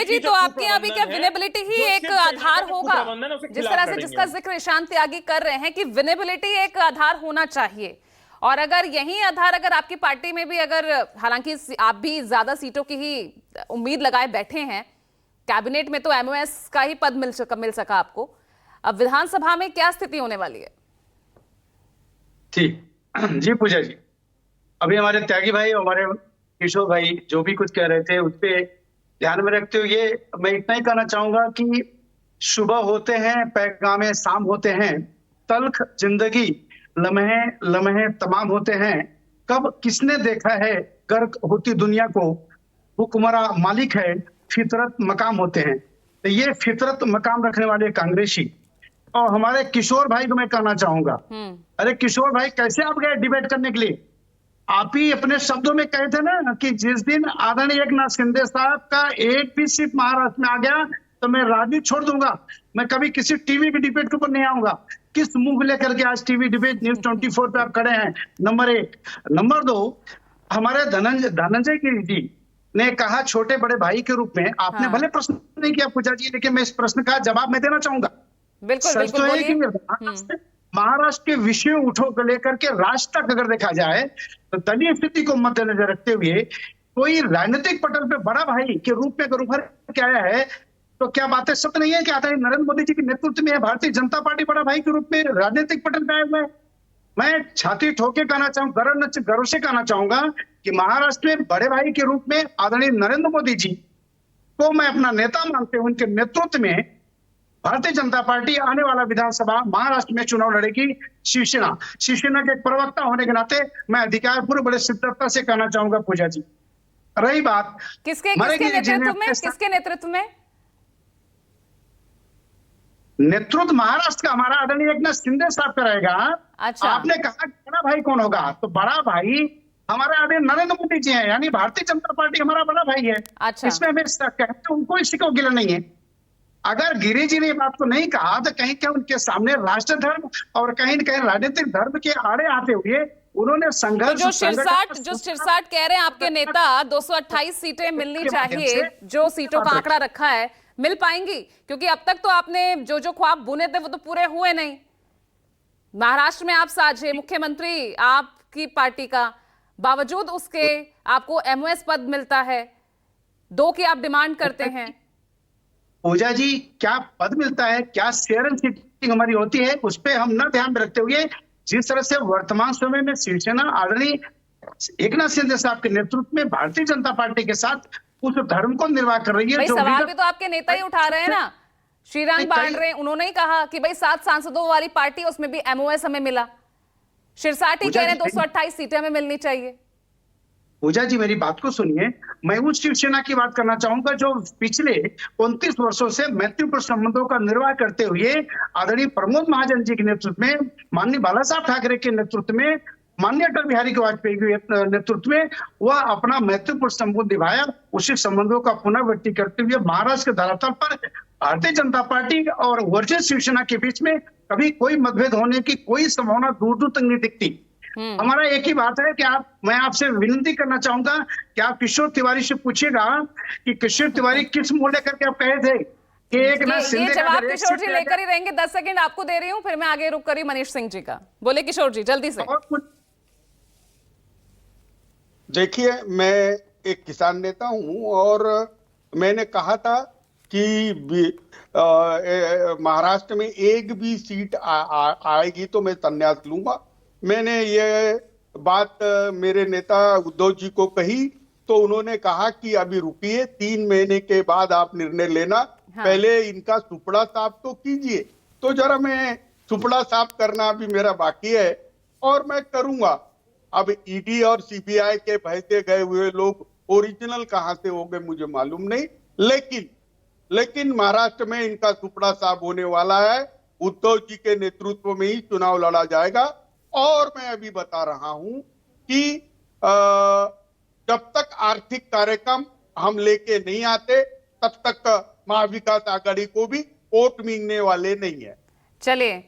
संजय जी, तो आपके यहाँ भी क्या विनेबिलिटी ही एक आधार होगा? जिस तरह से जिसका जिक्र ईशान त्यागी कर रहे हैं कि विनेबिलिटी एक आधार होना चाहिए, और अगर यही आधार अगर आपकी पार्टी में भी, अगर हालांकि आप भी ज्यादा सीटों की ही उम्मीद लगाए बैठे हैं, कैबिनेट में तो एमओएस का ही पद मिल सका आपको, अब विधानसभा में क्या स्थिति होने वाली है? ठीक जी पूजा जी, अभी हमारे त्यागी भाई और हमारे किशोर भाई जो भी कुछ कह रहे थे उस पे ध्यान में रखते हुए मैं इतना ही कहना चाहूंगा कि सुबह होते हैं पैगामे शाम होते हैं, तल्ख जिंदगी लम्हे लम्हे तमाम होते हैं, कब किसने देखा है गर्क होती दुनिया को, हुक्मरा मालिक है फितरत मकाम होते हैं। तो ये फितरत मकाम रखने वाले कांग्रेसी और हमारे किशोर भाई को मैं कहना चाहूंगा, अरे किशोर भाई कैसे आप गए डिबेट करने के लिए? आप ही अपने शब्दों में कहे थे ना कि जिस दिन आदरणीय एकनाथ शिंदे साहब का एक भी सीट महाराष्ट्र में आ गया तो मैं राजनीति छोड़ दूंगा, मैं कभी किसी टीवी की डिबेट के ऊपर नहीं आऊंगा। किस मुंह लेकर के आज टीवी डिबेट न्यूज 24 पे आप खड़े हैं? नंबर एक। नंबर दो, हमारे धनंजय गिरी जी ने कहा छोटे बड़े भाई के रूप में, आपने भले प्रश्न नहीं किया पूजा जी, लेकिन मैं इस प्रश्न का जवाब मैं देना चाहूंगा। बिल्कुल, सच तो है कि महाराष्ट्र के विषयों उठो को लेकर के राष्ट्र तक अगर देखा जाए तो दलीय स्थिति को मद्देनजर रखते हुए कोई राजनीतिक पटल पे बड़ा भाई के रूप में अगर उभर के आया है तो क्या बातें सत्य नहीं है कि आदरणीय नरेंद्र मोदी जी के नेतृत्व में भारतीय जनता पार्टी बड़ा भाई के रूप में राजनीतिक पटल पे आए हुए? मैं छाती ठोके कहना चाहूंगा, गर्व से कहना चाहूंगा कि महाराष्ट्र में बड़े भाई के रूप में आदरणीय नरेंद्र मोदी जी को मैं अपना नेता मानते हुए उनके नेतृत्व में भारतीय जनता पार्टी आने वाला विधानसभा महाराष्ट्र में चुनाव लड़ेगी। शिवसेना के एक प्रवक्ता होने के नाते मैं अधिकार पूर्व बड़े सिद्धता से कहना चाहूंगा पूजा जी। रही बात किसके नेतृत्व में? नेतृत्व महाराष्ट्र का हमारा आदरणीय एकनाथ शिंदे साहब का रहेगा। अच्छा। आपने कहा बड़ा भाई कौन होगा, तो बड़ा भाई हमारे आदरणीय नरेंद्र मोदी जी हैं, यानी भारतीय जनता पार्टी हमारा बड़ा भाई है। अच्छा। इसमें हमें कहते उनको इसी को गिला नहीं है। अगर गिरी जी ने ये बात को नहीं कहा तो कहीं क्या उनके सामने राष्ट्र धर्म और कहीं न कहीं राजनीतिक धर्म के आड़े आते हुए उन्होंने संघर्ष, तो जो शिरसाट कह रहे हैं आपके नेता 228 सीटें मिलनी चाहिए, जो सीटों का आंकड़ा रखा है, मिल पाएंगी? क्योंकि अब तक तो आपने जो ख्वाब बुने थे वो तो पूरे हुए नहीं। महाराष्ट्र में आप साझे मुख्यमंत्री आपकी पार्टी का, बावजूद उसके आपको एमओएस पद मिलता है, 2 की आप डिमांड करते हैं। पूजा जी क्या पद मिलता है, क्या शेयर एंड सीटिंग हमारी होती है, उस पर हम न ध्यान रखते हुए जिस तरह से वर्तमान समय में शिवसेना आदरणीय एकनाथ शिंदे साहब के नेतृत्व में भारतीय जनता पार्टी के साथ उस धर्म को निर्वाह कर रही है। जो सवाल भी तो आपके नेता ही उठा रहे हैं ना, श्रीरंग पांडे, उन्होंने ही कहा कि भाई 7 सांसदों वाली पार्टी, उसमें भी एमओएस हमें मिला। शिरसाट ही कह रहे हैं 228 सीटें हमें मिलनी चाहिए। पूजा जी मेरी बात को सुनिए, मैं उस शिवसेना की बात करना चाहूंगा जो पिछले 29 वर्षों से मैत्रीपूर्ण संबंधों का निर्वाह करते हुए आदरणीय प्रमोद महाजन जी के नेतृत्व में, माननीय बाला साहब ठाकरे के नेतृत्व में, माननीय अटल बिहारी वाजपेयी के नेतृत्व में वह अपना महत्वपूर्ण संबंध निभाया। उसी संबंधों का पुनरावृत्ति करते हुए महाराष्ट्र के धरातल पर भारतीय जनता पार्टी और वर्जित शिवसेना के बीच में कभी कोई मतभेद होने की कोई संभावना दूर दूर तक नहीं दिखती। हमारा एक ही बात है कि मैं आपसे विनती करना चाहूंगा कि आप किशोर तिवारी से पूछिएगा कि किशोर तिवारी किस मुद्दे करके आप कहे थे कि एक ना ये जवाब किशोर जी लेकर ही रहेंगे। 10 सेकंड आपको दे रही हूं, फिर मैं आगे रुक करी मनीष सिंह जी का। बोले किशोर जी जल्दी से। देखिए, मैं एक किसान नेता हूं और मैंने कहा था कि महाराष्ट्र में एक भी सीट आएगी तो मैं संन्यास लूंगा। मैंने ये बात मेरे नेता उद्धव जी को कही तो उन्होंने कहा कि अभी रुकिए, 3 महीने के बाद आप निर्णय लेना। हाँ। पहले इनका सुपड़ा साफ तो कीजिए। तो जरा मैं सुपड़ा साफ करना अभी मेरा बाकी है और मैं करूंगा। अब ईडी और सीबीआई के भय से गए हुए लोग ओरिजिनल कहां से हो गए मुझे मालूम नहीं, लेकिन महाराष्ट्र में इनका सुपड़ा साफ होने वाला है। उद्धव जी के नेतृत्व में ही चुनाव लड़ा जाएगा। और मैं अभी बता रहा हूं कि जब तक आर्थिक कार्यक्रम हम लेके नहीं आते तब तक महाविकास आघाड़ी को भी वोट मिलने वाले नहीं है। चलिए